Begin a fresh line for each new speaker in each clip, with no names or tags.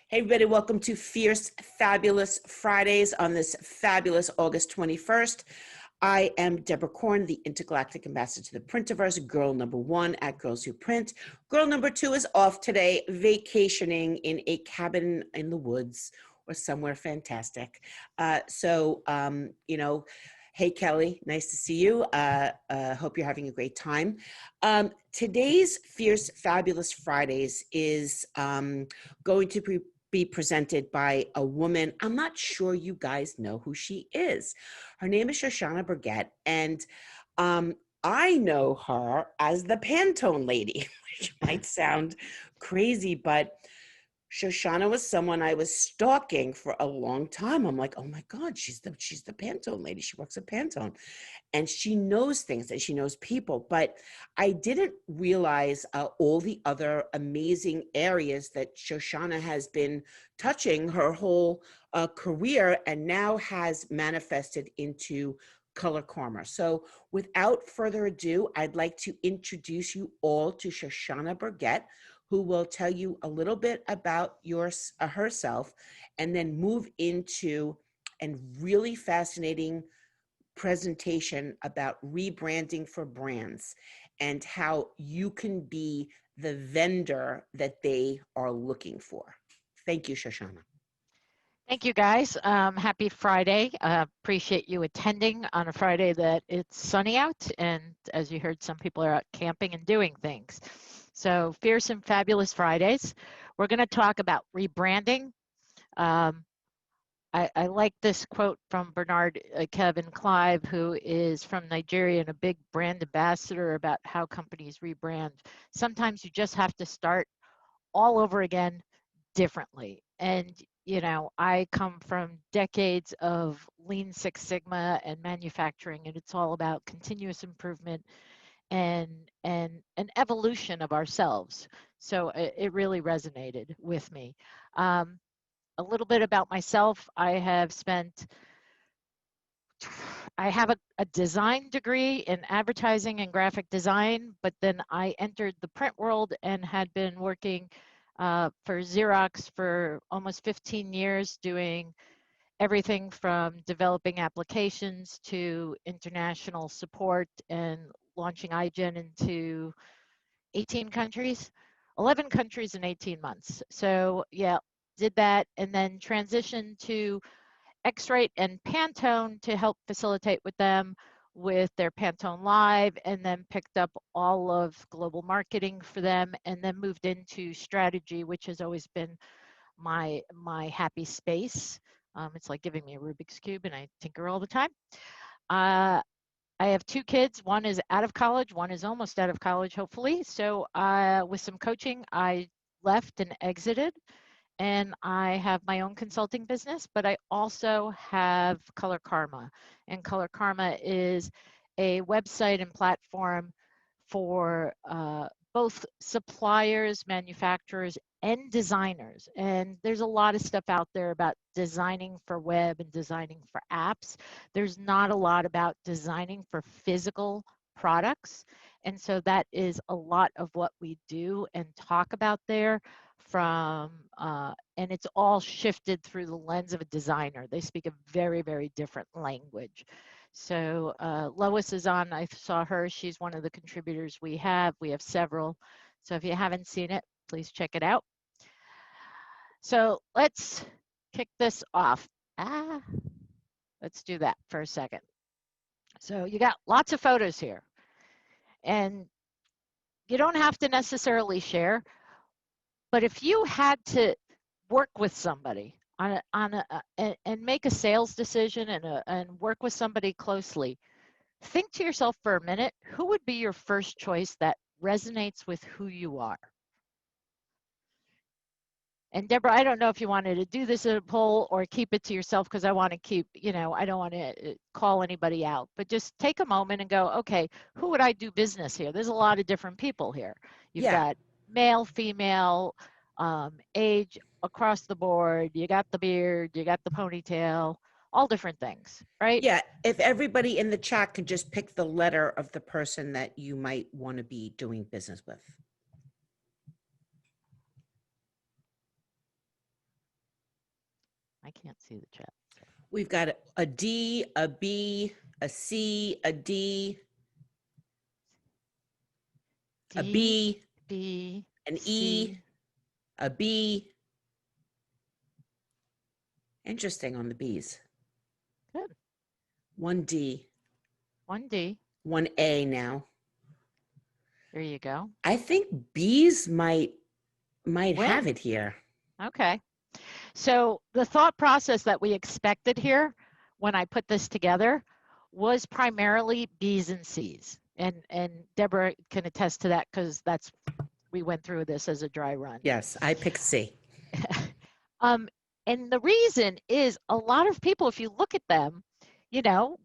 Hey everybody, welcome to Fierce Fabulous Fridays on this fabulous August 21st. I am Deborah Korn, the intergalactic ambassador to the Printerverse, girl number one at Girls Who Print. Girl number two is off today, vacationing in a cabin in the woods or somewhere fantastic. Hey Kelly, nice to see you. Hope you're having a great time. Today's Fierce Fabulous Fridays is going to be presented by a woman. I'm not sure you guys know who she is. Her name is Shoshana Burgett, and I know her as the Pantone lady, which might sound crazy, but Shoshana was someone I was stalking for a long time. I'm like, oh my God, she's the Pantone lady. She works at Pantone. And she knows things and she knows people. But I didn't realize all the other amazing areas that Shoshana has been touching her whole career and now has manifested into Color Karma. So without further ado, I'd like to introduce you all to Shoshana Burgett, who will tell you a little bit about herself and then move into a really fascinating presentation about rebranding for brands and how you can be the vendor that they are looking for. Thank you, Shoshana.
Thank you, guys. Happy Friday. Appreciate you attending on a Friday that it's sunny out. And as you heard, some people are out camping and doing things. So Fierce and Fabulous Fridays. We're going to talk about rebranding. I like this quote from Bernard Kevin Clive, who is from Nigeria and a big brand ambassador, about how companies rebrand. Sometimes you just have to start all over again differently. And you know, I come from decades of Lean Six Sigma and manufacturing, and it's all about continuous improvement and an evolution of ourselves. So it really resonated with me. A little bit about myself. I have a design degree in advertising and graphic design, but then I entered the print world and had been working for Xerox for almost 15 years, doing everything from developing applications to international support and launching iGen into 18 countries, 11 countries in 18 months. So yeah, did that and then transitioned to X-Rite and Pantone to help facilitate with them with their Pantone Live, and then picked up all of global marketing for them, and then moved into strategy, which has always been my happy space. It's like giving me a Rubik's Cube and I tinker all the time. I have two kids. One is out of college, one is almost out of college, hopefully. So with some coaching, I left and exited. And I have my own consulting business, but I also have Color Karma. And Color Karma is a website and platform for both suppliers, manufacturers, and designers. And there's a lot of stuff out there about designing for web and designing for apps. There's not a lot about designing for physical products. And so that is a lot of what we do and talk about there. And it's all shifted through the lens of a designer. They speak a very, very different language. So Lois is on. I saw her. She's one of the contributors we have. We have several. So if you haven't seen it, please check it out. So let's kick this off. Let's do that for a second. So you got lots of photos here. And you don't have to necessarily share. But if you had to work with somebody and make a sales decision and work with somebody closely, think to yourself for a minute, who would be your first choice that resonates with who you are? And Deborah, I don't know if you wanted to do this in a poll or keep it to yourself, because I want to keep, I don't want to call anybody out, but just take a moment and go, okay, who would I do business here? There's a lot of different people here. You've got male, female, age, across the board. You got the beard, you got the ponytail, all different things, right?
Yeah, if everybody in the chat could just pick the letter of the person that you might want to be doing business with.
I can't see the chat.
We've got a D, a B, a C, a D, a
D,
B,
B,
an E,
C.
a B. Interesting on the B's.
Good.
One D,
1D.
one A now.
There you go.
I think B's might have
Win.
it here.
Okay. So the thought process that we expected here when I put this together was primarily B's and C's. And Deborah can attest to that because we went through this as a dry run.
Yes, I picked C.
And the reason is a lot of people, if you look at them,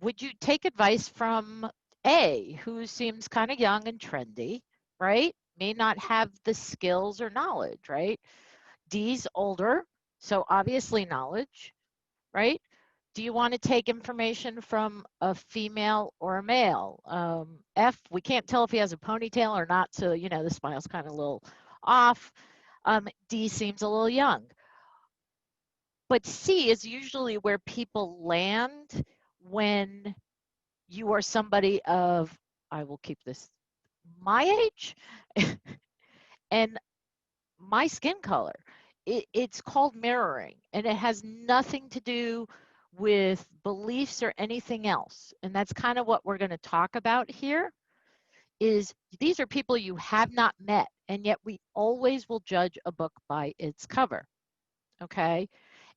would you take advice from A, who seems kind of young and trendy, right? May not have the skills or knowledge, right? D's older, so obviously knowledge, right? Do you want to take information from a female or a male? F, we can't tell if he has a ponytail or not, so, the smile's kind of a little off. D seems a little young. But C is usually where people land when you are somebody of, I will keep this, my age and my skin color. It's called mirroring, and it has nothing to do with beliefs or anything else. And that's kind of what we're going to talk about here is these are people you have not met, and yet we always will judge a book by its cover. Okay.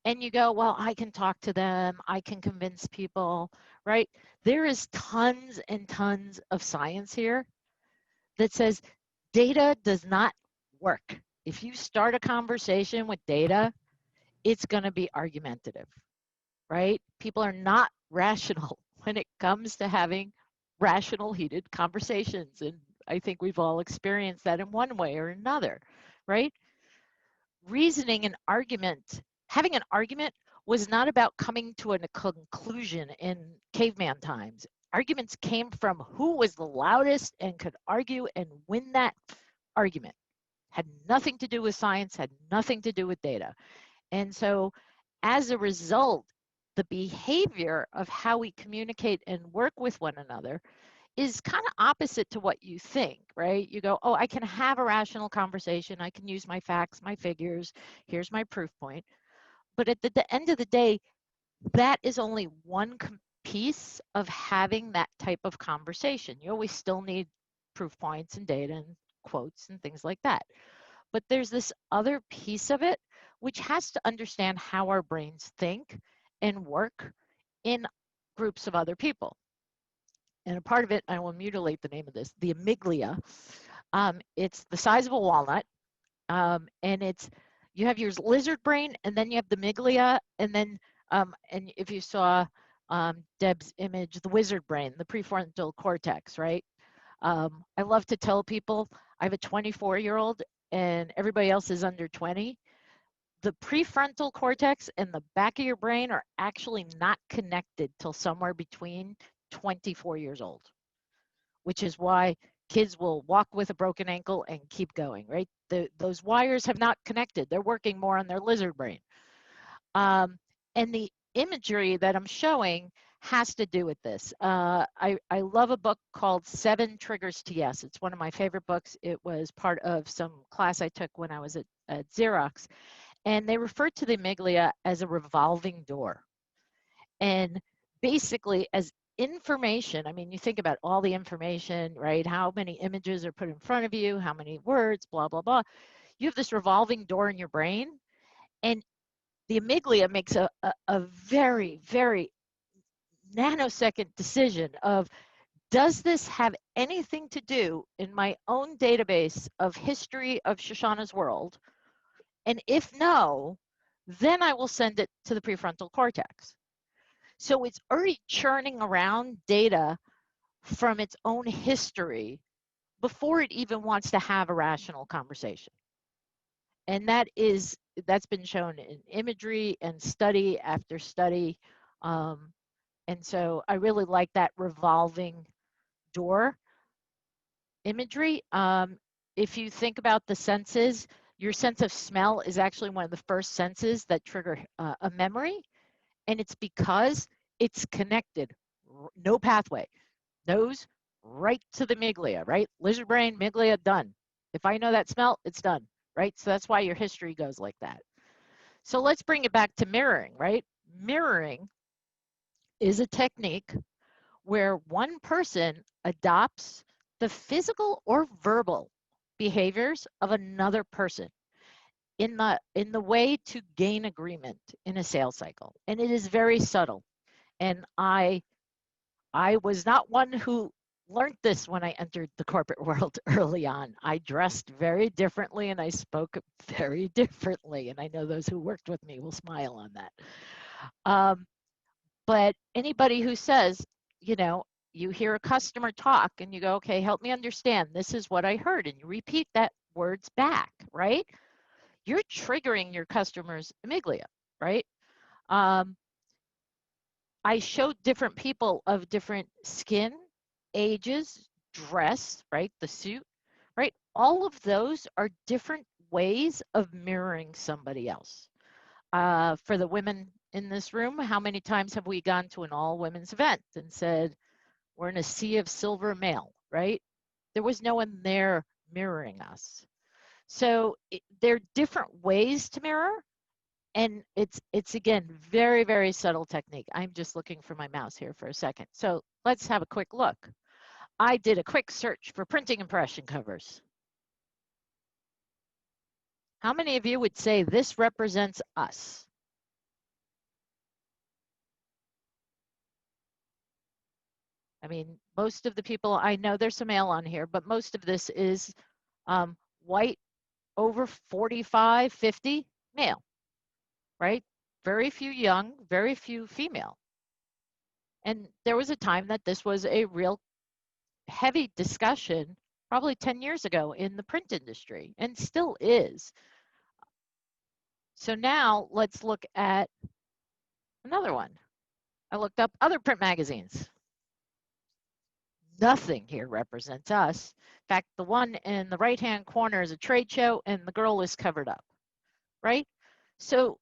And you go, well, I can talk to them. I can convince people, right? There is tons and tons of science here that says data does not work. If you start a conversation with data, it's going to be argumentative, right? People are not rational when it comes to having rational, heated conversations. And I think we've all experienced that in one way or another, right? Reasoning and argument, having an argument was not about coming to a conclusion in caveman times. Arguments came from who was the loudest and could argue and win that argument. Had nothing to do with science, had nothing to do with data. And so as a result, the behavior of how we communicate and work with one another is kind of opposite to what you think, right? You go, oh, I can have a rational conversation. I can use my facts, my figures. Here's my proof point. But at the end of the day, that is only one piece of having that type of conversation. You always still need proof points and data and quotes and things like that. But there's this other piece of it, which has to understand how our brains think and work in groups of other people. And a part of it, I will mutilate the name of this, the amygdala. It's the size of a walnut, and you have your lizard brain, and then you have the amygdala, and then and if you saw Deb's image, the wizard brain, the prefrontal cortex, right? I love to tell people I have a 24-year-old, and everybody else is under 20. The prefrontal cortex and the back of your brain are actually not connected till somewhere between 24 years old, which is why kids will walk with a broken ankle and keep going, right? Those wires have not connected. They're working more on their lizard brain. And the imagery that I'm showing has to do with this. I love a book called 7 Triggers to Yes. It's one of my favorite books. It was part of some class I took when I was at Xerox. And they refer to the amygdala as a revolving door. And basically, as information, I mean, you think about all the information, right? How many images are put in front of you, how many words, blah, blah, blah. You have this revolving door in your brain, and the amygdala makes a very, very nanosecond decision of, does this have anything to do in my own database of history of Shoshana's world? And if no, then I will send it to the prefrontal cortex. So it's already churning around data from its own history before it even wants to have a rational conversation. And that's been shown in imagery and study after study. And so I really like that revolving door imagery. If you think about the senses, Your sense of smell is actually one of the first senses that trigger a memory, and it's because it's connected, no pathway, nose right to the miglia, right? Lizard brain, miglia, done. If I know that smell, it's done, right? So that's why your history goes like that. So let's bring it back to mirroring, right? Mirroring is a technique where one person adopts the physical or verbal behaviors of another person in the way to gain agreement in a sales cycle. And it is very subtle. And I was not one who learned this when I entered the corporate world early on. I dressed very differently and I spoke very differently. And I know those who worked with me will smile on that. But anybody who says, you know, you hear a customer talk and you go, okay, help me understand. This is what I heard. And you repeat that words back, right? You're triggering your customer's amygdala, right? I showed different people of different skin, ages, dress, right? The suit, right? All of those are different ways of mirroring somebody else. For the women in this room, how many times have we gone to an all women's event and said, we're in a sea of silver male, right? There was no one there mirroring us. So there are different ways to mirror. And it's again, very, very subtle technique. I'm just looking for my mouse here for a second. So let's have a quick look. I did a quick search for printing impression covers. How many of you would say this represents us? I mean, most of the people, I know there's some male on here, but most of this is white, over 45, 50, male, right? Very few young, very few female. And there was a time that this was a real heavy discussion, probably 10 years ago in the print industry, and still is. So now let's look at another one. I looked up other print magazines. Nothing here represents us. In fact, the one in the right-hand corner is a trade show and the girl is covered up, right? So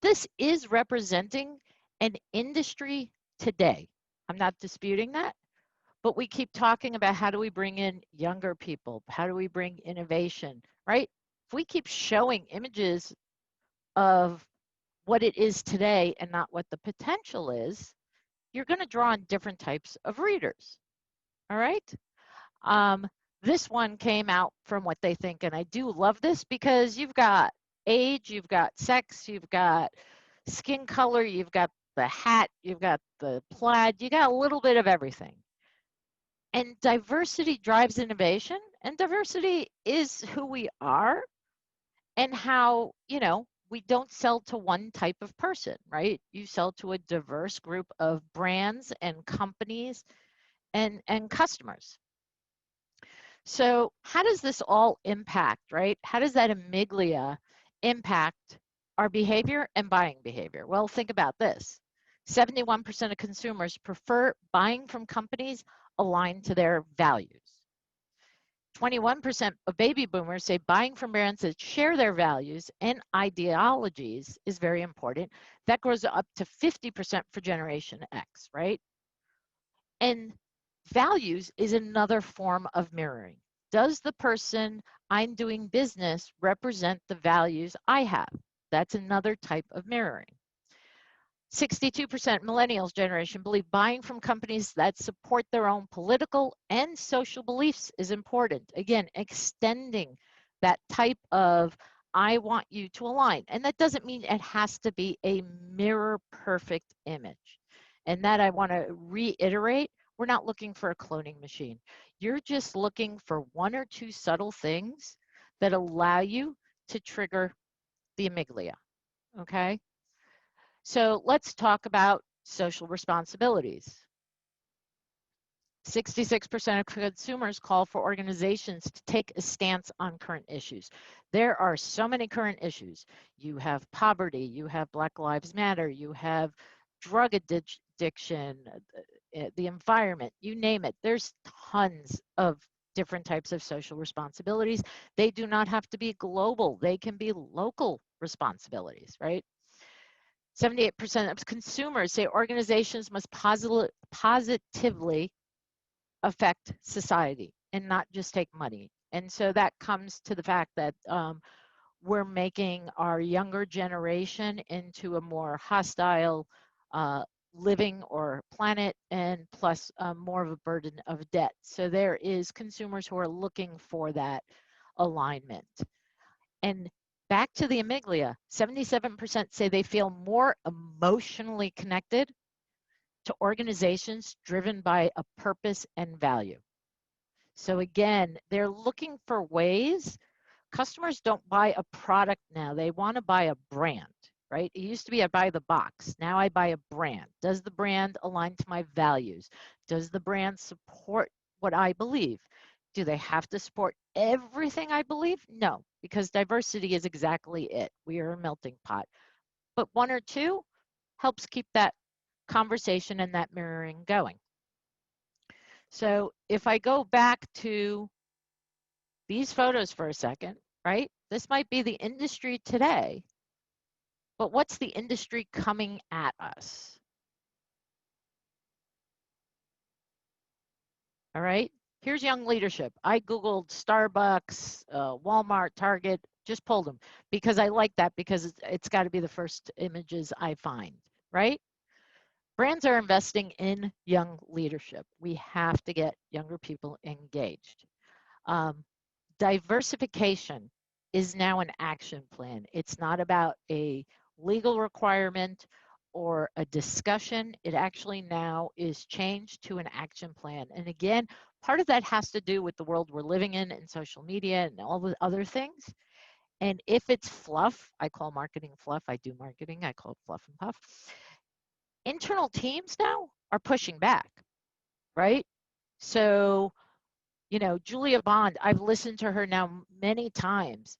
this is representing an industry today. I'm not disputing that, but we keep talking about how do we bring in younger people? How do we bring innovation, right? If we keep showing images of what it is today and not what the potential is, you're going to draw on different types of readers, all right? This one came out from what they think, and I do love this because you've got age, you've got sex, you've got skin color, you've got the hat, you've got the plaid, you got a little bit of everything. And diversity drives innovation, and diversity is who we are and how, you know, we don't sell to one type of person, right? You sell to a diverse group of brands and companies and customers. So how does this all impact, right? How does that amygdala impact our behavior and buying behavior? Well, think about this. 71% of consumers prefer buying from companies aligned to their values. 21% of baby boomers say buying from brands that share their values and ideologies is very important. That grows up to 50% for Generation X, right? And values is another form of mirroring. Does the person I'm doing business represent the values I have? That's another type of mirroring. 62% millennials generation believe buying from companies that support their own political and social beliefs is important. Again, extending that type of I want you to align. And that doesn't mean it has to be a mirror perfect image. And that I want to reiterate, we're not looking for a cloning machine. You're just looking for one or two subtle things that allow you to trigger the amygdala, okay? So let's talk about social responsibilities. 66% of consumers call for organizations to take a stance on current issues. There are so many current issues. You have poverty, you have Black Lives Matter, you have drug addiction, the environment, you name it. There's tons of different types of social responsibilities. They do not have to be global. They can be local responsibilities, right? 78% of consumers say organizations must positively affect society and not just take money. And so that comes to the fact that we're making our younger generation into a more hostile living or planet, and plus more of a burden of debt. So there is consumers who are looking for that alignment. And back to the amygdala, 77% say they feel more emotionally connected to organizations driven by a purpose and value. So again, they're looking for ways. Customers don't buy a product now, they want to buy a brand, right? It used to be I buy the box. Now I buy a brand. Does the brand align to my values? Does the brand support what I believe? Do they have to support everything I believe? No, because diversity is exactly it. We are a melting pot. But one or two helps keep that conversation and that mirroring going. So if I go back to these photos for a second, right? This might be the industry today, but what's the industry coming at us? All right, here's young leadership. I Googled Starbucks, Walmart, Target, just pulled them because I like that, because it's got to be the first images I find, right? Brands are investing in young leadership. We have to get younger people engaged. Diversification is now an action plan. It's not about a legal requirement or a discussion. It actually now is changed to an action plan. And again, part of that has to do with the world we're living in and social media and all the other things. And if it's fluff, I call marketing fluff. I do marketing, I call it fluff and puff. Internal teams now are pushing back, right? So, you know, Julia Bond, I've listened to her now many times.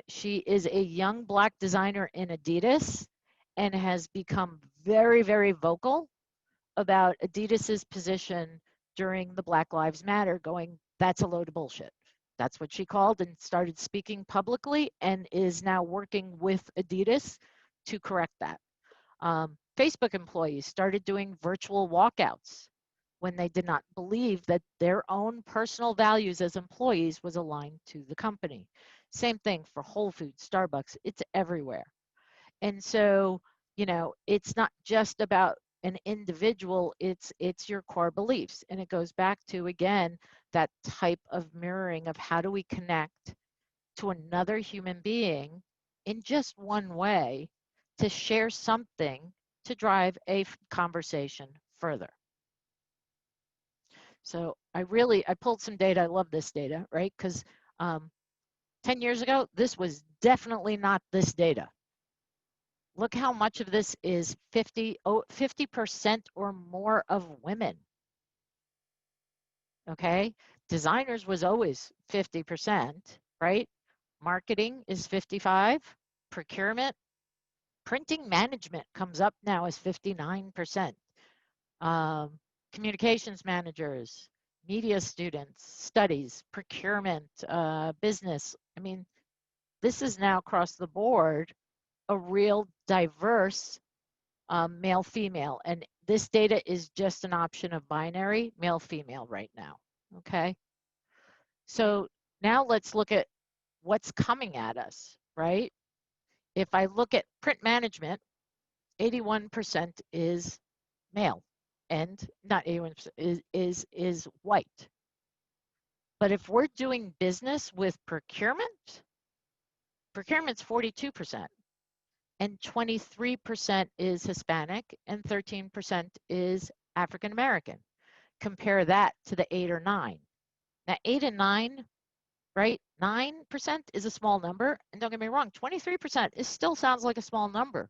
She is a young Black designer in Adidas and has become very, very vocal about Adidas's position during the Black Lives Matter, going, that's a load of bullshit. That's what she called, and started speaking publicly, and is now working with Adidas to correct that. Facebook employees started doing virtual walkouts when they did not believe that their own personal values as employees was aligned to the company. Same thing for Whole Foods, Starbucks, it's everywhere. And so, you know, it's not just about an individual, it's your core beliefs. And it goes back to, again, that type of mirroring of how do we connect to another human being in just one way to share something to drive a conversation further. So I pulled some data. I love this data, right? Because 10 years ago, this was definitely not this data. Look how much of this is 50% or more of women. Okay, designers was always 50%, right? Marketing is 55, procurement, printing management comes up now as 59%. Communications managers, media students, studies, procurement, business. I mean, this is now across the board a real diverse male female, and this data is just an option of binary male female right now. Okay, so now let's look at what's coming at us, right? If I look at print management, 81% is male, and not 81% is white. But if we're doing business with procurement's 42%, and 23% is Hispanic, and 13% is African American. Compare that to the 8 or 9. Now 8 and 9, right? 9% is a small number, and don't get me wrong, 23% still sounds like a small number,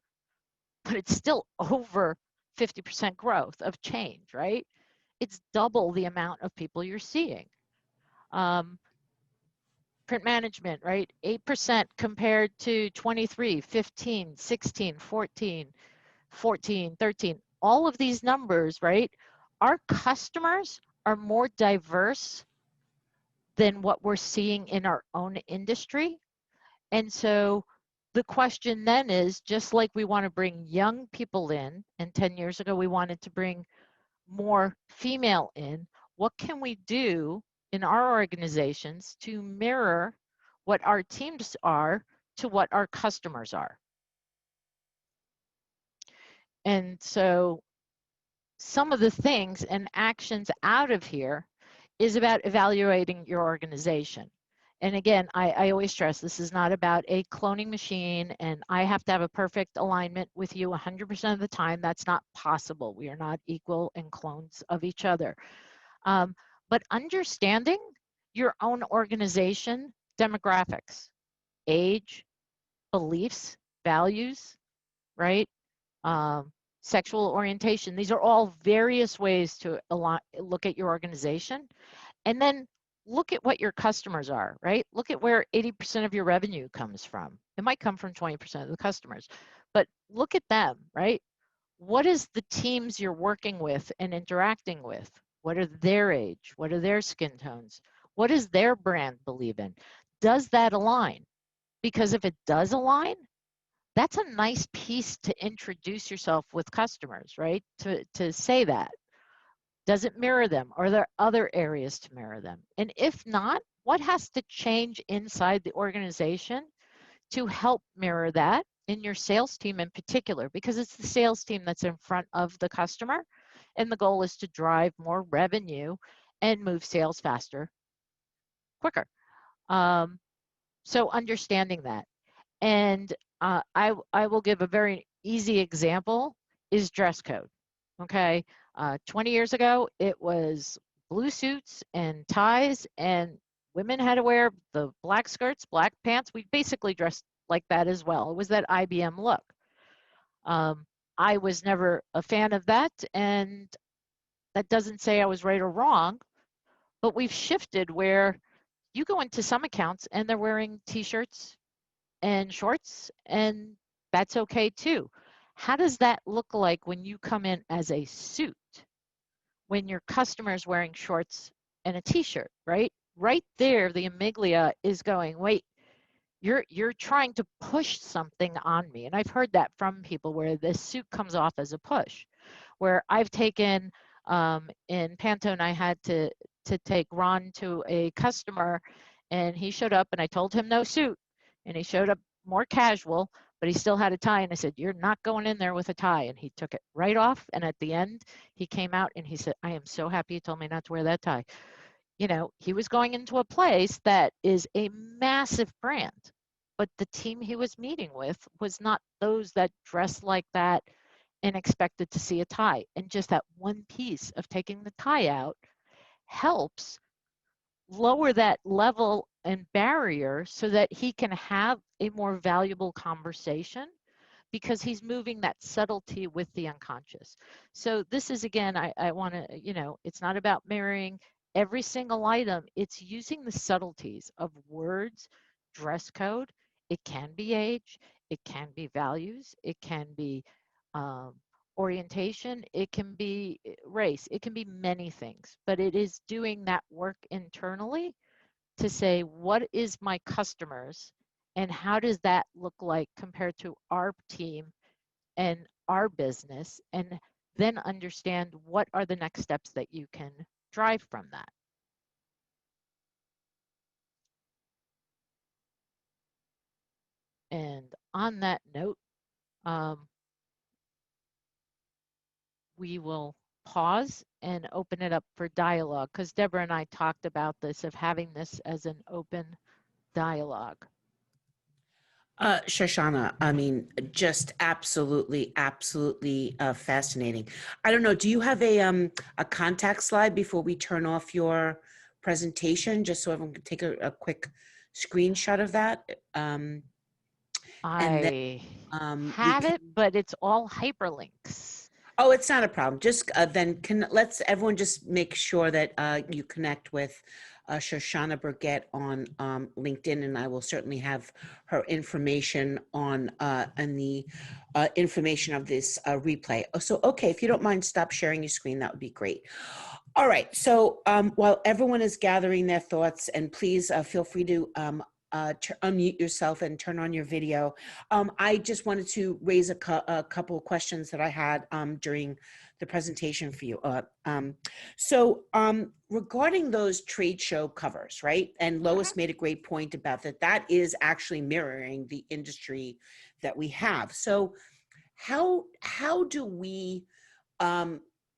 but it's still over 50% growth of change, right? It's double the amount of people you're seeing. Print management, right? 8% compared to 23, 15, 16, 14, 14, 13. All of these numbers, right? Our customers are more diverse than what we're seeing in our own industry. And so the question then is, just like we want to bring young people in, and 10 years ago we wanted to bring more female in, what can we do in our organizations to mirror what our teams are to what our customers are? And so some of the things and actions out of here is about evaluating your organization. And again, I always stress this is not about a cloning machine and I have to have a perfect alignment with you 100% of the time. That's not possible. We are not equal and clones of each other. But understanding your own organization demographics, age, beliefs, values, right? Sexual orientation. These are all various ways to look at your organization. And then look at what your customers are, right? Look at where 80% of your revenue comes from. It might come from 20% of the customers, but look at them, right? What is the teams you're working with and interacting with? What are their age? What are their skin tones? What does their brand believe in? Does that align? Because if it does align, that's a nice piece to introduce yourself with customers, right? To say that. Does it mirror them? Are there other areas to mirror them? And if not, what has to change inside the organization to help mirror that in your sales team in particular? Because it's the sales team that's in front of the customer, and the goal is to drive more revenue and move sales faster, quicker. So understanding that. And I will give a very easy example is dress code, okay? 20 years ago, it was blue suits and ties, and women had to wear the black skirts, black pants. We basically dressed like that as well. It was that IBM look. I was never a fan of that, and that doesn't say I was right or wrong, but we've shifted where you go into some accounts and they're wearing t-shirts and shorts, and that's okay too. How does that look like when you come in as a suit, when your customer's wearing shorts and a t-shirt, right? Right there, the amygdala is going, wait, you're trying to push something on me. And I've heard that from people where the suit comes off as a push, where I've taken, in Pantone, I had to take Ron to a customer, and he showed up and I told him no suit, and he showed up more casual, but he still had a tie, and I said, you're not going in there with a tie, and he took it right off. And at the end he came out and he said, I am so happy you told me not to wear that tie. You know, he was going into a place that is a massive brand, but the team he was meeting with was not those that dress like that and expected to see a tie. And just that one piece of taking the tie out helps lower that level and barrier so that he can have a more valuable conversation, because he's moving that subtlety with the unconscious. So this is, again, I want to, you know, it's not about mirroring every single item. It's using the subtleties of words, dress code. It can be age, it can be values, it can be orientation, it can be race, it can be many things, but it is doing that work internally to say, what is my customers and how does that look like compared to our team and our business, and then understand what are the next steps that you can drive from that. And on that note, we will pause and open it up for dialogue, because Deborah and I talked about this, of having this as an open dialogue.
Shoshana, I mean, just absolutely, absolutely fascinating. I don't know, do you have a contact slide before we turn off your presentation, just so everyone can take a quick screenshot of that?
I have it, but it's all hyperlinks.
Oh, it's not a problem. Just then let's everyone just make sure that you connect with Shoshana Burgett on LinkedIn, and I will certainly have her information on and the information of this replay. So, okay, if you don't mind, stop sharing your screen. That would be great. All right. So while everyone is gathering their thoughts, and please feel free to unmute yourself and turn on your video. I just wanted to raise a couple of questions that I had during the presentation for you. Regarding those trade show covers, right? And Lois made a great point about that. That is actually mirroring the industry that we have. So how do we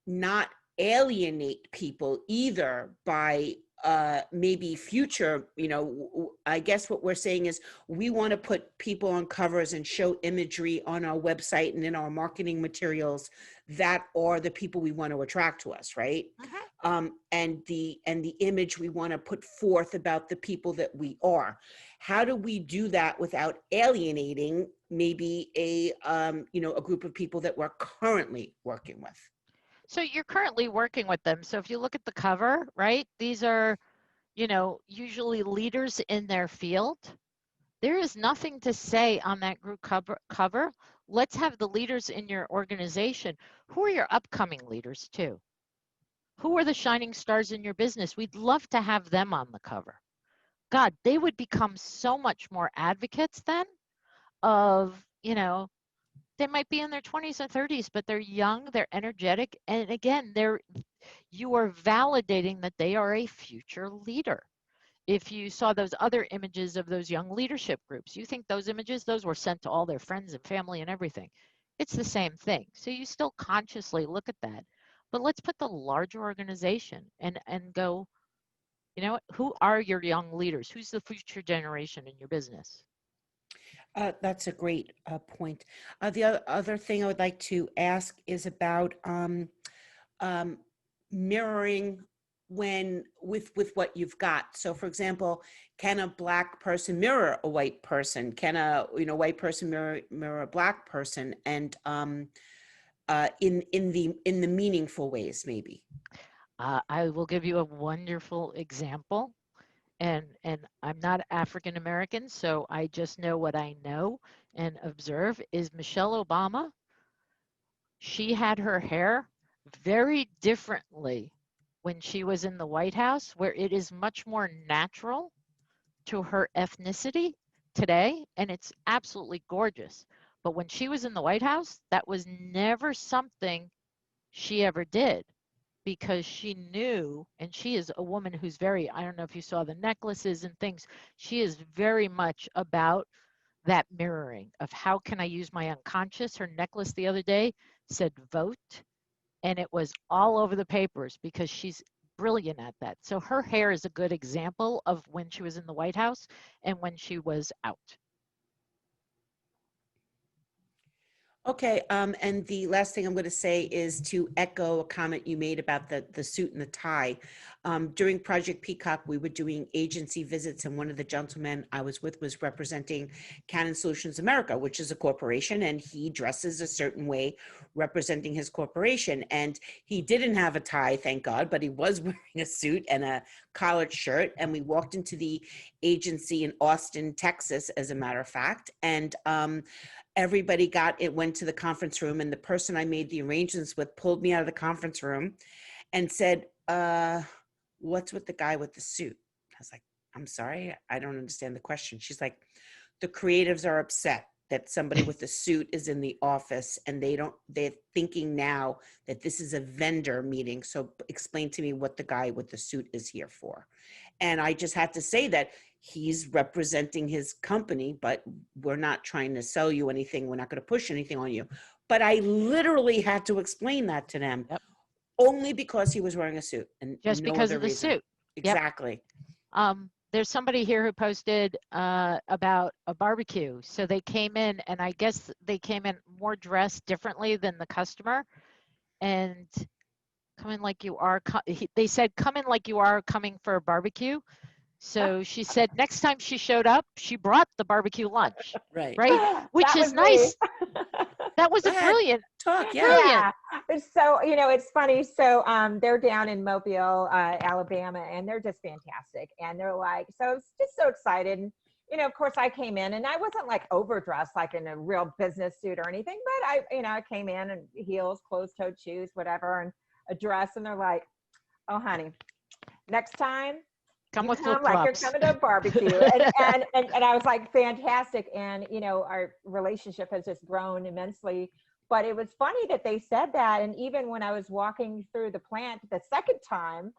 not alienate people either by maybe future, I guess what we're saying is we want to put people on covers and show imagery on our website and in our marketing materials that are the people we want to attract to us, right? And the image we want to put forth about the people that we are. How do we do that without alienating maybe a group of people that we're currently working with?
So you're currently working with them. So if you look at the cover, right, these are, usually leaders in their field. There is nothing to say on that group cover. Let's have the leaders in your organization. Who are your upcoming leaders too? Who are the shining stars in your business? We'd love to have them on the cover. God, they would become so much more advocates then of, they might be in their 20s or 30s, but they're young, they're energetic, and again, you are validating that they are a future leader. If you saw those other images of those young leadership groups, you think those images, those were sent to all their friends and family and everything. It's the same thing. So you still consciously look at that, but let's put the larger organization and go, who are your young leaders? Who's the future generation in your business?
That's a great point. The other thing I would like to ask is about mirroring with what you've got. So, for example, can a Black person mirror a white person? Can a white person mirror a Black person? And in the meaningful ways, maybe.
I will give you a wonderful example. And I'm not African American, so I just know what I know and observe is Michelle Obama. She had her hair very differently when she was in the White House, where it is much more natural to her ethnicity today, and it's absolutely gorgeous. But when she was in the White House, that was never something she ever did, because she knew, and she is a woman who's very, I don't know if you saw the necklaces and things, she is very much about that mirroring of how can I use my unconscious. Her necklace the other day said vote, and it was all over the papers because she's brilliant at that. So her hair is a good example of when she was in the White House and when she was out.
Okay, and the last thing I'm going to say is to echo a comment you made about the suit and the tie. During Project Peacock, we were doing agency visits, and one of the gentlemen I was with was representing Canon Solutions America, which is a corporation, and he dresses a certain way representing his corporation. And he didn't have a tie, thank God, but he was wearing a suit and a collared shirt. And we walked into the agency in Austin, Texas, as a matter of fact, and everybody went to the conference room, and the person I made the arrangements with pulled me out of the conference room and said, what's with the guy with the suit? I was like, I'm sorry, I don't understand the question. She's like, the creatives are upset that somebody with a suit is in the office, and they're thinking now that this is a vendor meeting. So explain to me what the guy with the suit is here for. And I just had to say that he's representing his company, but we're not trying to sell you anything. We're not going to push anything on you. But I literally had to explain that to them.
Yep.
Only because he was wearing a suit and
Just
no
because
other
of the
reason.
suit.
Exactly.
Yep. There's somebody here who posted about a barbecue. So they came in, and I guess they came in more dressed differently than the customer. And come in like you are, they said, come in like you are coming for a barbecue. So she said next time she showed up, she brought the barbecue lunch.
Right.
Which is nice. That was a brilliant
talk. Yeah.
Brilliant.
Yeah. So, it's funny. So they're down in Mobile, Alabama, and they're just fantastic. And they're like, so I was just so excited. And, of course I came in, and I wasn't like overdressed, like in a real business suit or anything, but I came in and heels, closed-toed shoes, whatever, and a dress. And they're like, Oh, honey, next time
Come
you
with
come like you're
flip-flops.
coming to a barbecue. And I was like, fantastic. And, you know, our relationship has just grown immensely. But it was funny that they said that. And even when I was walking through the plant the second time,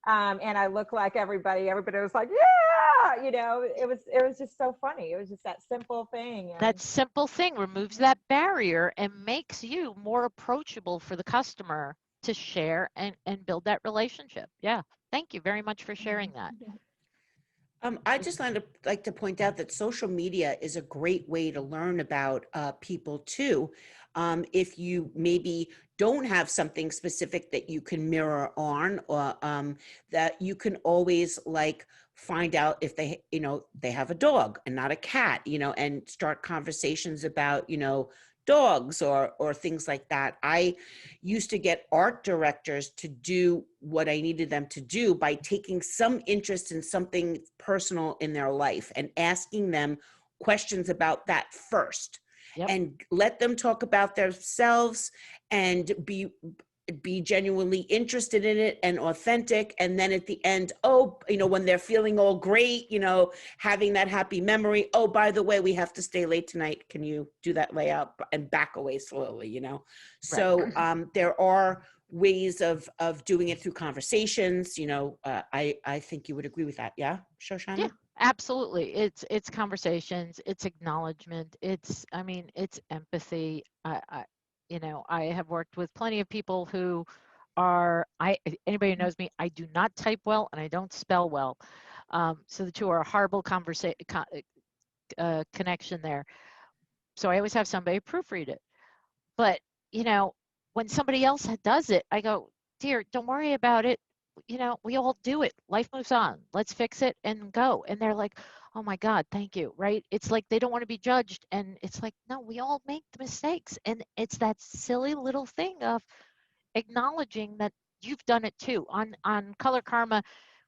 and I looked like everybody was like, yeah, you know, it was just so funny. It was just that simple thing. And
That simple thing removes that barrier and makes you more approachable for the customer to share and build that relationship. Yeah. Thank you very much for sharing that.
I just like to point out that social media is a great way to learn about people too. If you maybe don't have something specific that you can mirror on, or that you can always like find out if they, you know, they have a dog and not a cat, you know, and start conversations about, you know, dogs or things like that. I used to get art directors to do what I needed them to do by taking some interest in something personal in their life and asking them questions about that first.
Yep.
And let them talk about themselves and be genuinely interested in it and authentic. And then at the end, oh, you know, when they're feeling all great, you know, having that happy memory, oh, by the way, we have to stay late tonight. Can you do that layout and back away slowly, you know? So there are ways of doing it through conversations, you know. I think you would agree with that. Yeah, Shoshana?
Yeah, absolutely. It's conversations, it's acknowledgement, it's empathy. You know, I have worked with plenty of people who are, anybody who knows me, I do not type well and I don't spell well. So the two are a horrible connection there. So I always have somebody proofread it. But, you know, when somebody else does it, I go, dear, don't worry about it. You know, we all do it. Life moves on. Let's fix it and go. And they're like, oh my God, thank you. Right? It's like they don't want to be judged. And it's like, no, we all make the mistakes. And it's that silly little thing of acknowledging that you've done it too. On Color Karma,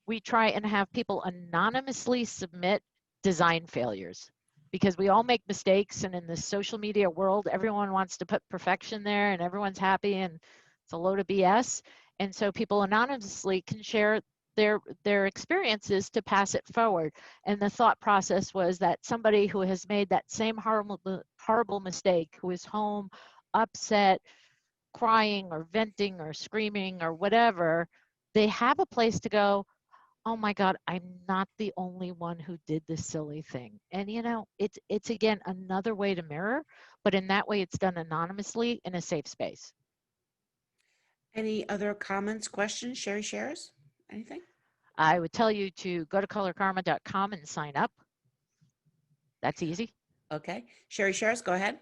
we try and have people anonymously submit design failures, because we all make mistakes, and in the social media world, everyone wants to put perfection there and everyone's happy, and it's a load of BS. And so people anonymously can share their experiences to pass it forward. And the thought process was that somebody who has made that same horrible mistake, who is home, upset, crying or venting or screaming or whatever, they have a place to go, oh my God, I'm not the only one who did this silly thing. And you know, it's again another way to mirror, but in that way it's done anonymously in a safe space.
Any other comments, questions, Sherry shares? Anything?
I would tell you to go to colorkarma.com and sign up. That's easy.
Okay. Sherry shares, go ahead.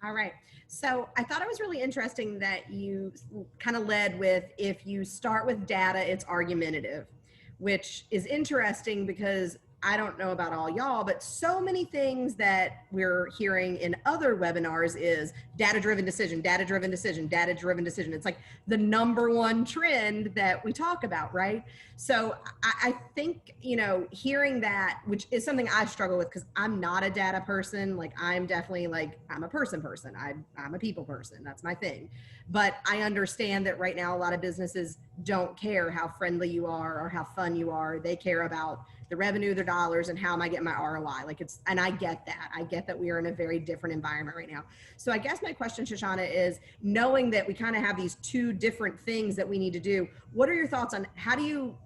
All right. So I thought it was really interesting that you kind of led with, if you start with data, it's argumentative, which is interesting because I don't know about all y'all, but so many things that we're hearing in other webinars is data-driven decision, data-driven decision, data-driven decision. It's like the number one trend that we talk about, right? So I think, you know, hearing that, which is something I struggle with because I'm not a data person. Like I'm definitely like, I'm a person. I'm a people person. That's my thing. But I understand that right now a lot of businesses don't care how friendly you are or how fun you are. They care about the revenue, their dollars, and how am I getting my ROI? Like and I get that. I get that we are in a very different environment right now. So I guess my question, Shoshana, is knowing that we kind of have these two different things that we need to do, what are your thoughts on how do you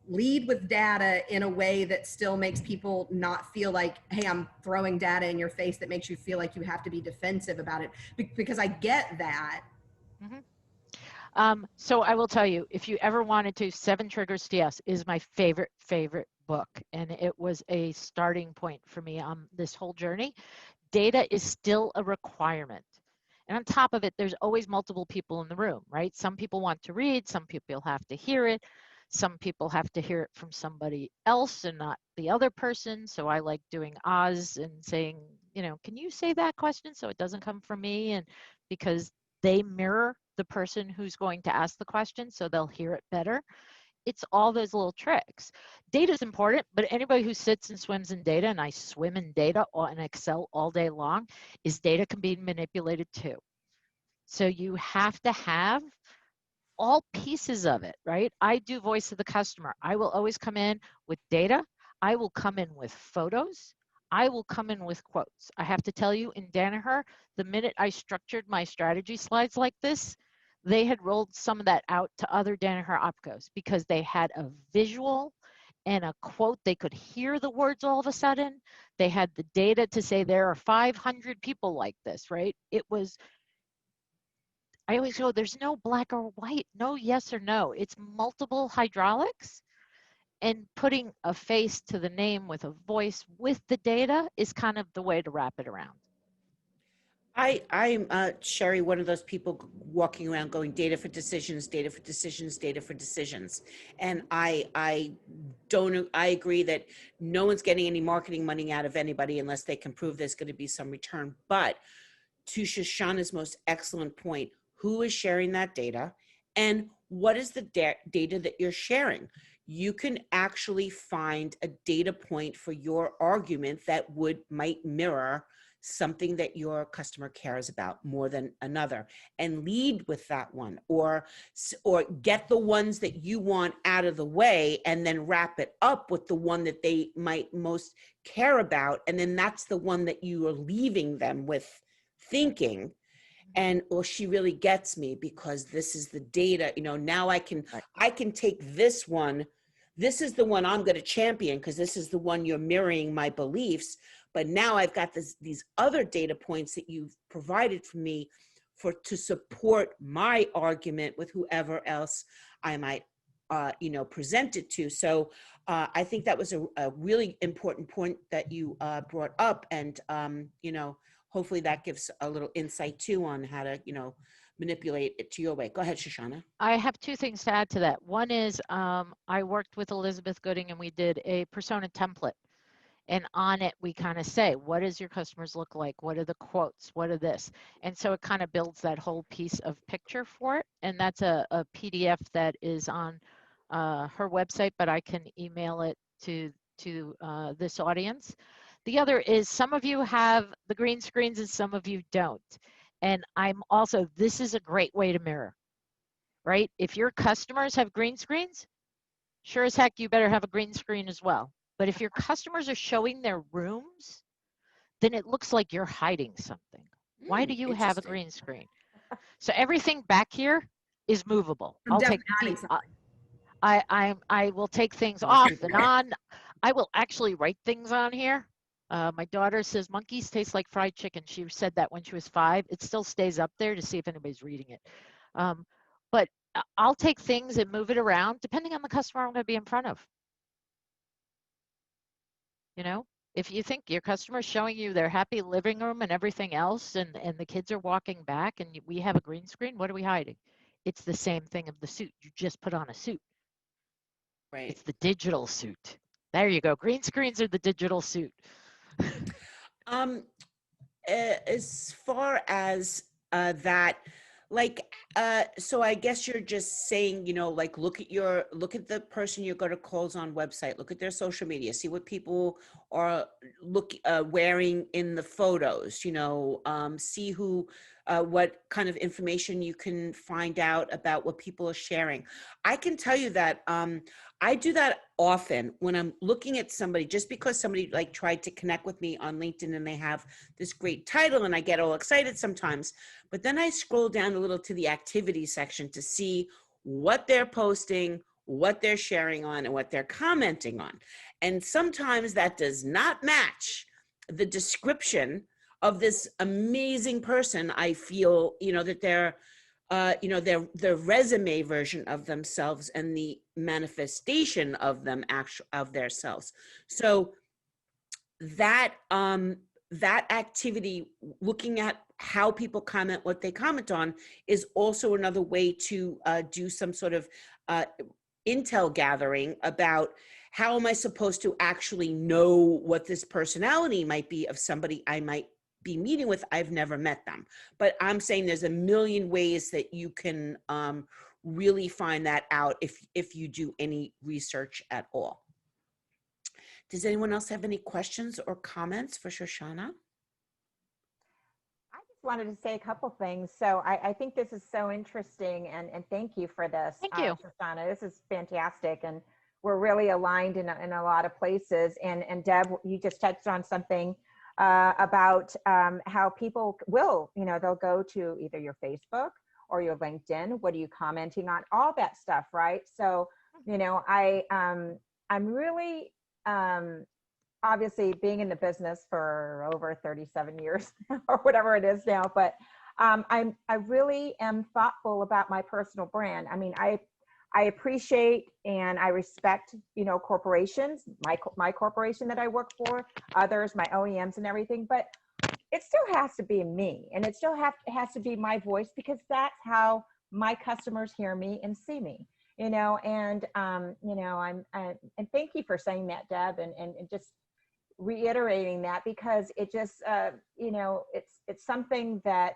lead with data in a way that still makes people not feel like, hey, I'm throwing data in your face that makes you feel like you have to be defensive about it? Because I get that.
So I will tell you, if you ever wanted to, 7 Triggers to Yes is my favorite book. And it was a starting point for me on this whole journey. Data is still a requirement. And on top of it, there's always multiple people in the room, right? Some people want to read, some people have to hear it. Some people have to hear it from somebody else and not the other person. So I like doing Oz and saying, you know, can you say that question so it doesn't come from me? And because they mirror the person who's going to ask the question, so they'll hear it better. It's all those little tricks. Data is important, but anybody who sits and swims in data, and I swim in data in Excel all day long, is data can be manipulated too. So you have to have all pieces of it, right? I do voice of the customer. I will always come in with data. I will come in with photos. I will come in with quotes. I have to tell you, in Danaher, the minute I structured my strategy slides like this, they had rolled some of that out to other Danaher opcos because they had a visual and a quote. They could hear the words all of a sudden. They had the data to say there are 500 people like this, right? It was, I always go, there's no black or white, no yes or no. It's multiple hydraulics, and putting a face to the name with a voice with the data is kind of the way to wrap it around.
I'm Sherry, one of those people walking around going data for decisions, data for decisions, data for decisions. And I agree that no one's getting any marketing money out of anybody unless they can prove there's going to be some return. But to Shoshana's most excellent point, who is sharing that data and what is the data that you're sharing? You can actually find a data point for your argument that might mirror something that your customer cares about more than another, and lead with that one, or get the ones that you want out of the way and then wrap it up with the one that they might most care about, and then that's the one that you are leaving them with thinking. And well, she really gets me because this is the data, now I can take this one. This is the one I'm going to champion because this is the one you're mirroring my beliefs. But now I've got these other data points that you've provided for me to support my argument with whoever else I might, present it to. So I think that was a really important point that you brought up. And, hopefully that gives a little insight too on how to, manipulate it to your way. Go ahead, Shoshana.
I have two things to add to that. One is I worked with Elizabeth Gooding and we did a persona template. And on it, we kind of say, what does your customers look like? What are the quotes? What are this? And so it kind of builds that whole piece of picture for it. And that's a PDF that is on her website, but I can email it to this audience. The other is some of you have the green screens and some of you don't. And this is a great way to mirror, right? If your customers have green screens, sure as heck, you better have a green screen as well. But if your customers are showing their rooms, then it looks like you're hiding something. Why do you have a green screen? So everything back here is movable. I will take things off and on. I will actually write things on here. My daughter says monkeys taste like fried chicken. She said that when she was 5. It still stays up there to see if anybody's reading it. But I'll take things and move it around depending on the customer I'm going to be in front of. If you think your customer's showing you their happy living room and everything else, and the kids are walking back and we have a green screen, what are we hiding? It's the same thing of the suit. You just put on a suit. Right. It's the digital suit. There you go. Green screens are the digital suit.
As far as that, so I guess you're just saying, look at the person you're going to close on website, look at their social media, see what people are wearing in the photos, see who, what kind of information you can find out about what people are sharing. I can tell you that I do that often when I'm looking at somebody, just because somebody tried to connect with me on LinkedIn and they have this great title and I get all excited sometimes, but then I scroll down a little to the activity section to see what they're posting, what they're sharing on, and what they're commenting on. And sometimes that does not match the description of this amazing person. I feel, that they're, their resume version of themselves and the manifestation of them, of their selves. So that activity, looking at how people comment, what they comment on, is also another way to do some sort of intel gathering about how am I supposed to actually know what this personality might be of somebody I might be meeting with. I've never met them, but I'm saying there's a million ways that you can really find that out if you do any research at all. Does anyone else have any questions or comments for Shoshana?
I just wanted to say a couple things. So I think this is so interesting, and thank you for this,
Thank you.
Shoshana. This is fantastic, and we're really aligned in a lot of places. And Deb, you just touched on something about how people will, they'll go to either your Facebook or your LinkedIn. What are you commenting on? All that stuff, right? So, I'm really obviously being in the business for over 37 years or whatever it is now, but I really am thoughtful about my personal brand. I mean, I appreciate and I respect, corporations, my corporation that I work for, others, my OEMs and everything, but it still has to be me, and it still has to be my voice, because that's how my customers hear me and see me, and and thank you for saying that, Deb, and just reiterating that, because it just, it's something that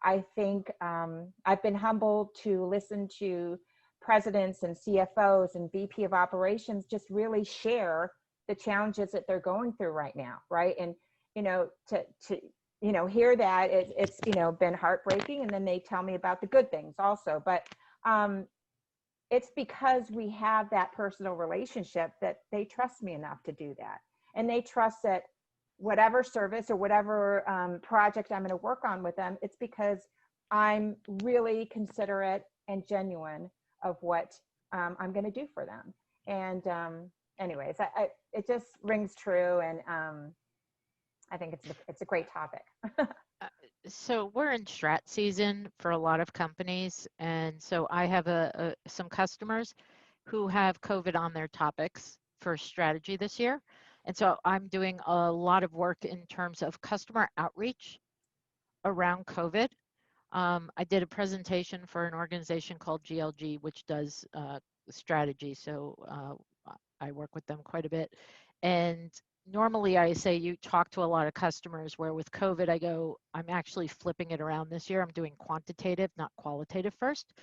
I think I've been humbled to listen to presidents and CFOs and VP of operations just really share the challenges that they're going through right now. Right. And, to hear that it's, been heartbreaking. And then they tell me about the good things also. But it's because we have that personal relationship that they trust me enough to do that. And they trust that whatever service or whatever project I'm going to work on with them, it's because I'm really considerate and genuine of what I'm going to do for them. And anyways, it just rings true. And I think it's a great topic.
So we're in strat season for a lot of companies. And so I have some customers who have COVID on their topics for strategy this year. And so I'm doing a lot of work in terms of customer outreach around COVID. I did a presentation for an organization called GLG, which does strategy. So I work with them quite a bit. And normally I say you talk to a lot of customers, where with COVID, I go, I'm actually flipping it around this year. I'm doing quantitative, not qualitative first,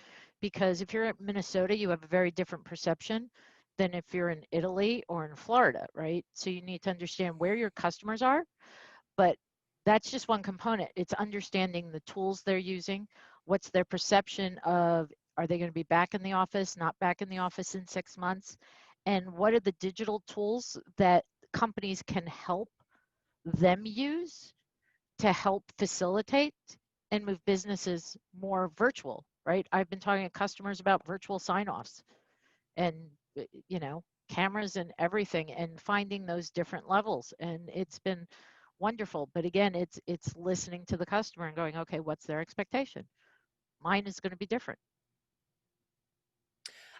because if you're in Minnesota, you have a very different perception than if you're in Italy or in Florida, right? So you need to understand where your customers are, but that's just one component. It's understanding the tools they're using. What's their perception of, are they going to be back in the office, not back in the office in 6 months? And what are the digital tools that companies can help them use to help facilitate and move businesses more virtual, right? I've been talking to customers about virtual sign-offs and, cameras and everything, and finding those different levels. And it's been wonderful. But again, it's listening to the customer and going, okay, what's their expectation? Mine is going to be different.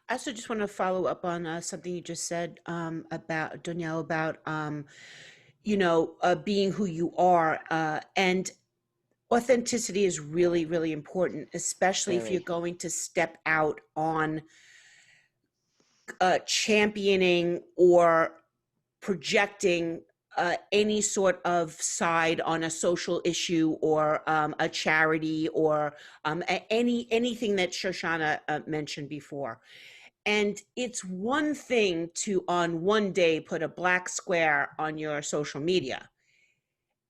I also just want to follow up on something you just said about Danielle, about being who you are, and authenticity is really, really important, especially if you're going to step out on championing or projecting any sort of side on a social issue or a charity or anything that Shoshana mentioned before. And it's one thing to, on one day, put a black square on your social media.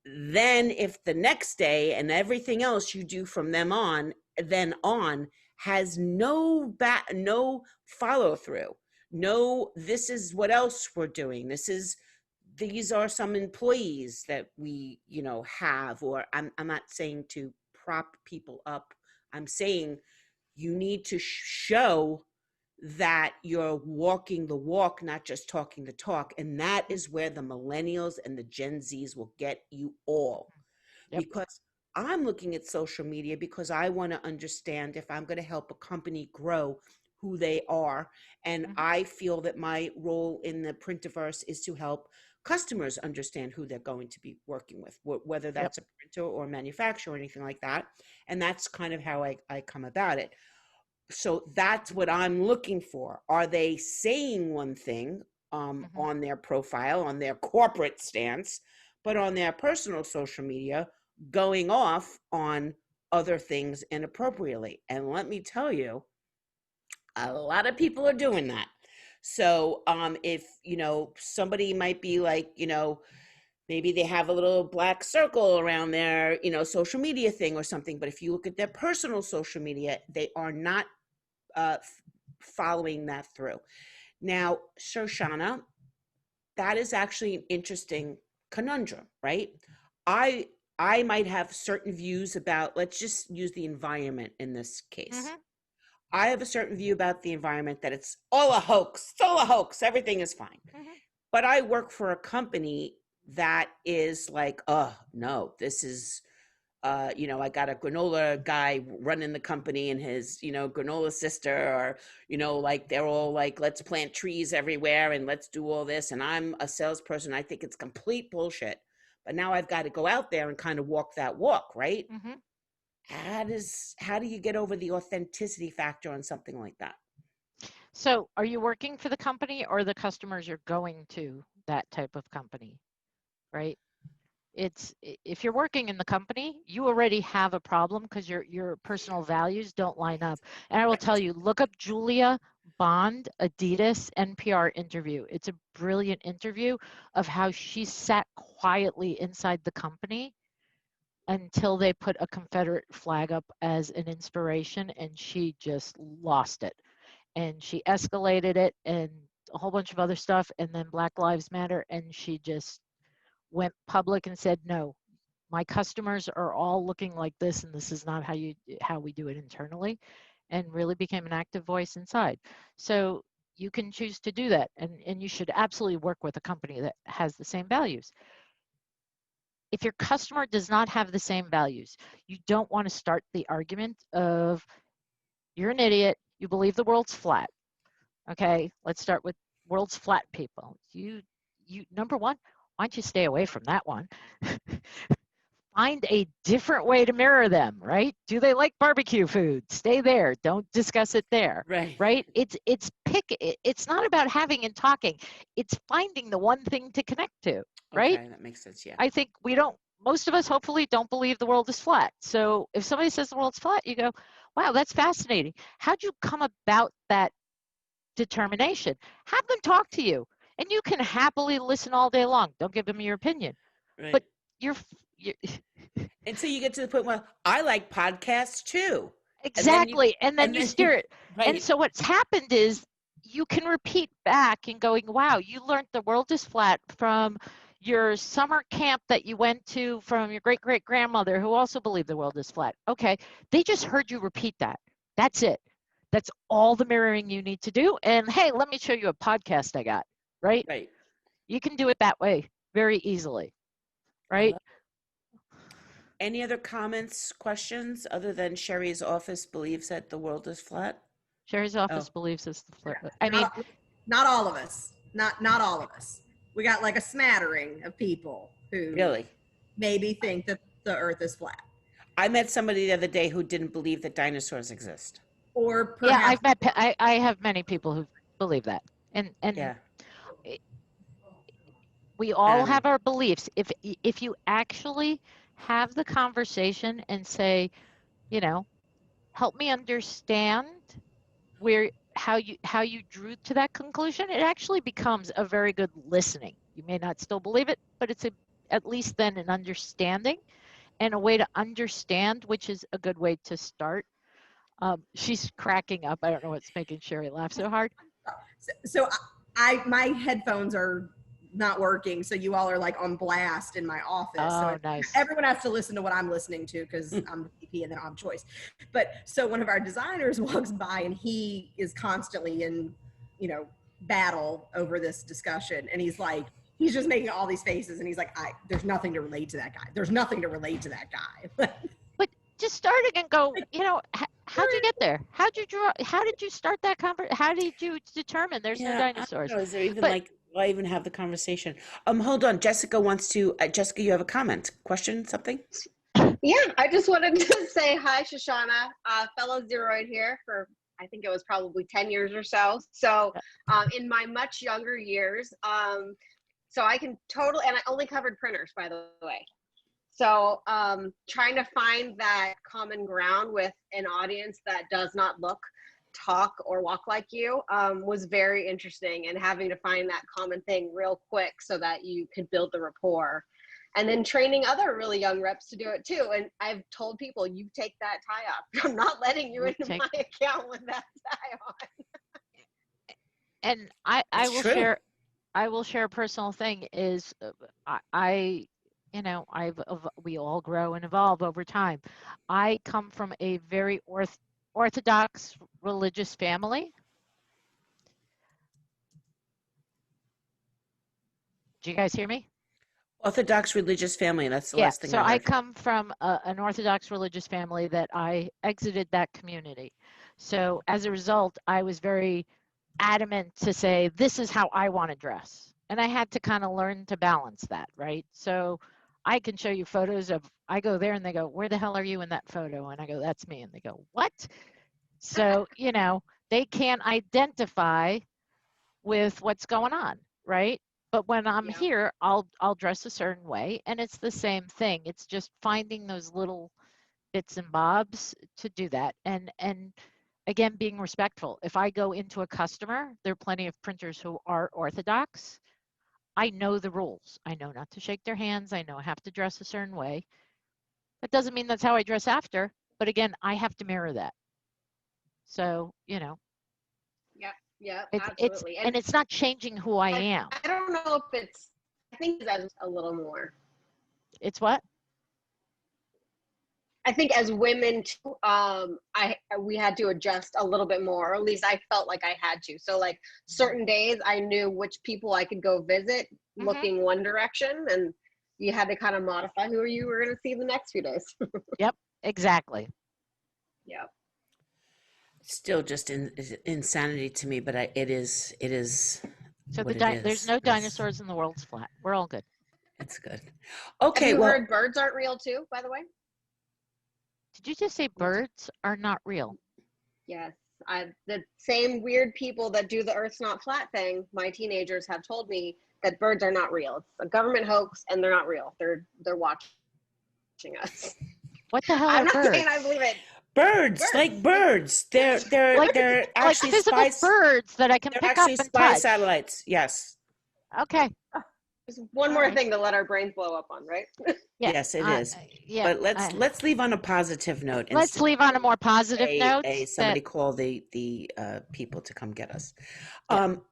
Then if the next day and everything else you do from then on has no follow through, no, this is what else we're doing, these are some employees that we have, or I'm not saying to prop people up, I'm saying you need to show that you're walking the walk, not just talking the talk. And that is where the millennials and the Gen Zs will get you all. Yep. Because I'm looking at social media because I want to understand, if I'm going to help a company grow, who they are. And I feel that my role in the Printerverse is to help customers understand who they're going to be working with, whether that's a printer or a manufacturer or anything like that. And that's kind of how I come about it. So that's what I'm looking for. Are they saying one thing on their profile, on their corporate stance, but on their personal social media, going off on other things inappropriately? And let me tell you, a lot of people are doing that. So if, somebody might be like, maybe they have a little black circle around their, social media thing or something. But if you look at their personal social media, they are not following that through. Now, Shoshana, that is actually an interesting conundrum, right? I might have certain views about, let's just use the environment in this case.
Mm-hmm.
I have a certain view about the environment that it's all a hoax. It's all a hoax. Everything is fine.
Mm-hmm.
But I work for a company that is like, oh, no, this is, I got a granola guy running the company and his, granola sister, or, like they're all like, let's plant trees everywhere and let's do all this. And I'm a salesperson. I think it's complete bullshit. But now I've got to go out there and kind of walk that walk, right?
Mm-hmm.
How do you get over the authenticity factor on something like that?
So are you working for the company, or the customers are going to that type of company, right? If you're working in the company, you already have a problem because your personal values don't line up. And I will tell you, look up Julia Bond, Adidas NPR interview. It's a brilliant interview of how she sat quietly inside the company until they put a Confederate flag up as an inspiration, and she just lost it. And she escalated it and a whole bunch of other stuff, and then Black Lives Matter, and she just went public and said, no, my customers are all looking like this, and this is not how we do it internally, and really became an active voice inside. So you can choose to do that, and you should absolutely work with a company that has the same values. If your customer does not have the same values, you don't want to start the argument of, you're an idiot, you believe the world's flat. Okay, let's start with world's flat people. You number one, why don't you stay away from that one? Find a different way to mirror them, right? Do they like barbecue food? Stay there. Don't discuss it there. Right? It's not about having and talking. It's finding the one thing to connect to, right?
Okay, that makes sense, yeah.
I think most of us hopefully don't believe the world is flat. So if somebody says the world's flat, you go, wow, that's fascinating. How'd you come about that determination? Have them talk to you, and you can happily listen all day long. Don't give them your opinion.
Right.
But you're
until you get to the point where I like podcasts too.
Exactly. And then you steer it.
Right.
And so what's happened is you can repeat back and going, wow, you learned the world is flat from your summer camp that you went to from your great-great-grandmother who also believed the world is flat. Okay, they just heard you repeat that. That's it. That's all the mirroring you need to do. And hey, let me show you a podcast I got, right?
Right.
You can do it that way very easily, right?
Any other comments, questions, other than Sherry's office believes that the world is flat?
Sherry's office believes it's the flat.
Not all of us. Not all of us. We got like a smattering of people who
really
maybe think that the earth is flat.
I met somebody the other day who didn't believe that dinosaurs exist.
Or perhaps
I have many people who believe that. And
yeah.
We all have our beliefs. If you actually have the conversation and say, help me understand how you drew to that conclusion, it actually becomes a very good listening. You may not still believe it, but it's at least then an understanding and a way to understand, which is a good way to start. She's cracking up. I don't know what's making Sherry laugh so hard.
So my headphones are not working, so you all are like on blast in my office.
Oh, nice.
Everyone has to listen to what I'm listening to because I'm the VP and then I have choice. But so one of our designers walks by and he is constantly in, battle over this discussion, and he's just making all these faces, and he's like, there's nothing to relate to that guy. There's nothing to relate to that guy.
But just starting and go, how'd you get there? How did you start that conversation? How did you determine there's no dinosaurs?
I don't know. Is there even I even have the conversation? Hold on. Jessica wants to, Jessica, you have a comment, question, something?
Yeah, I just wanted to say hi, Shoshana, fellow Zeroid here for, I think it was probably 10 years or so. So in my much younger years, so I can and I only covered printers, by the way. So trying to find that common ground with an audience that does not look talk or walk like you was very interesting, and having to find that common thing real quick so that you could build the rapport. And then training other really young reps to do it too. And I've told people, you take that tie off. I'm not letting you into my account with that tie on.
And I
It's
will
true.
share, I will share a personal thing is we all grow and evolve over time. I come from a very orthodox religious family. Do you guys hear me?
Orthodox religious family. That's the
Yeah,
last thing
so
I
I
heard.
come from an Orthodox religious family that I exited that community. So as a result, I was very adamant to say, this is how I want to dress. And I had to kind of learn to balance that, right? So I can show you photos of, I go there and they go, where the hell are you in that photo? And I go, that's me. And they go, what? So, they can't identify with what's going on, right? But when I'm
Yeah.
here, I'll dress a certain way, and it's the same thing. It's just finding those little bits and bobs to do that, and again, being respectful. If I go into a customer, there are plenty of printers who are orthodox. I know the rules. I know not to shake their hands. I know I have to dress a certain way. That doesn't mean that's how I dress after. But again, I have to mirror that. So,
Yeah,
it's
absolutely.
and it's not changing who I am.
I don't know if I think that's a little more.
It's what?
I think as women too, we had to adjust a little bit more, or at least I felt like I had to. So like certain days I knew which people I could go visit looking one direction, and you had to kind of modify who you were going to see the next few days.
Yep, exactly.
Yeah.
Still just insanity to me, but it is.
So
what
there's no dinosaurs in the world's flat. We're all good.
It's good.
Have
Okay,
you
well,
heard birds aren't real too, by the way?
Did you just say birds are not real?
Yes. The same weird people that do the Earth's not flat thing, my teenagers have told me that birds are not real. It's a government hoax, and they're not real. They're watching us.
What the hell
I'm
are
not
birds?
saying I believe it.
birds, like birds. They're
like
actually
physical
spies.
birds that I can
They're
pick up
actually
and
spy
touch.
satellites. Yes.
Okay.
There's one more thing to let our brains blow up on, right?
Yeah,
Yes, it is.
Yeah.
But let's leave on a positive note.
Let's leave on a more positive note.
Somebody call the people to come get us.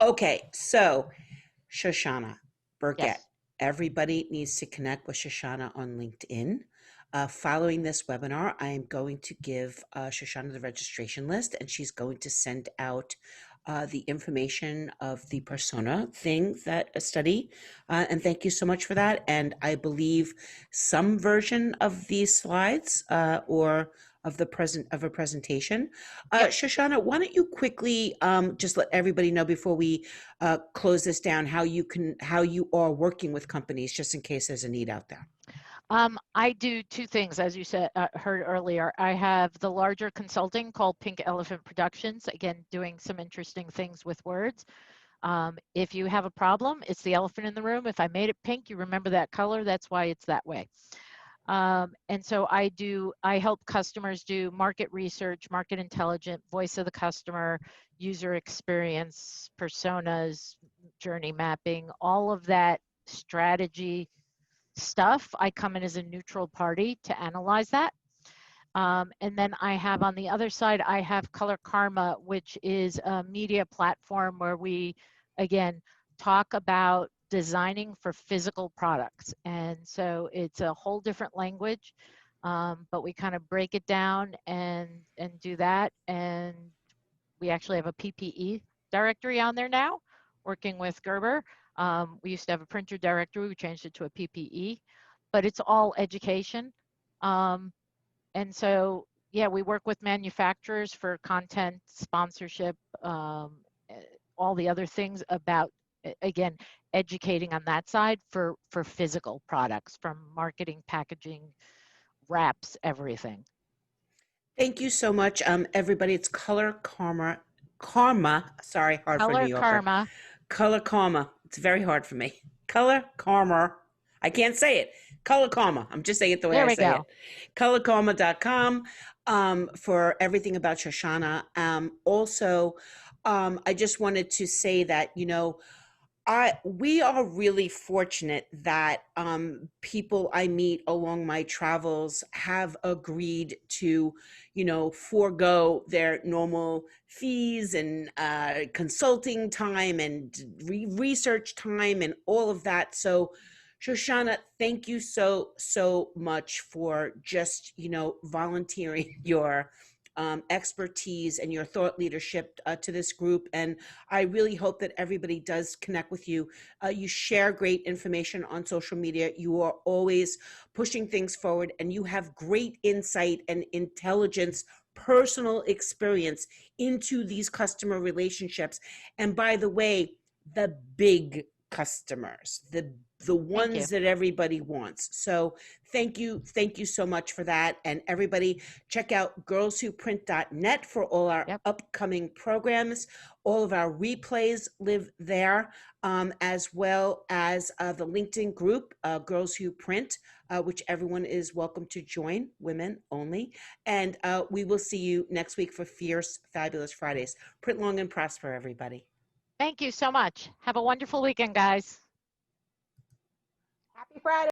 Okay, so Shoshana, Burgett,
Yes.
everybody needs to connect with Shoshana on LinkedIn. Following this webinar, I am going to give Shoshana the registration list, and she's going to send out the information of the persona thing that a study. And thank you so much for that. And I believe some version of these slides or of a presentation. Shoshana, why don't you quickly just let everybody know before we close this down how you are working with companies, just in case there's a need out there.
I do two things, as you said, heard earlier. I have the larger consulting called Pink Elephant Productions, again, doing some interesting things with words. If you have a problem, it's the elephant in the room. If I made it pink, you remember that color, that's why it's that way. And so I help customers do market research, market intelligence, voice of the customer, user experience, personas, journey mapping, all of that strategy stuff. I come in as a neutral party to analyze that. And then I have on the other side, I have Color Karma, which is a media platform where we, again, talk about designing for physical products. And so it's a whole different language, but we kind of break it down and do that. And we actually have a PPE directory on there now, working with Gerber. We used to have a printer directory, we changed it to a PPE, but it's all education. And so, yeah, we work with manufacturers for content, sponsorship, all the other things about, again, educating on that side for physical products, from marketing, packaging, wraps, everything.
Thank you so much, everybody. It's Color Karma. Sorry, hard for a New Yorker.
Karma.
Color Karma. It's very hard for me. Color Karma. I can't say it. Color Karma. I'm just saying it the way I say it. Colorkarma.com. for everything about Shoshana. Also, I just wanted to say that, you know, we are really fortunate that people I meet along my travels have agreed to, you know, forego their normal fees and consulting time and research time and all of that. So, Shoshana, thank you so much for just, you know, volunteering your expertise and your thought leadership to this group. And I really hope that everybody does connect with you. You share great information on social media. You are always pushing things forward, and you have great insight and intelligence, personal experience into these customer relationships. And by the way, the big customers, the ones that everybody wants. So thank you so much for that. And everybody, check out girlswhoprint.net for all our upcoming programs. All of our replays live there, as well as the LinkedIn group, Girls Who Print, which everyone is welcome to join, women only. And we will see you next week for Fierce Fabulous Fridays. Print long and prosper, everybody.
Thank you so much. Have a wonderful weekend, guys.
Happy Friday.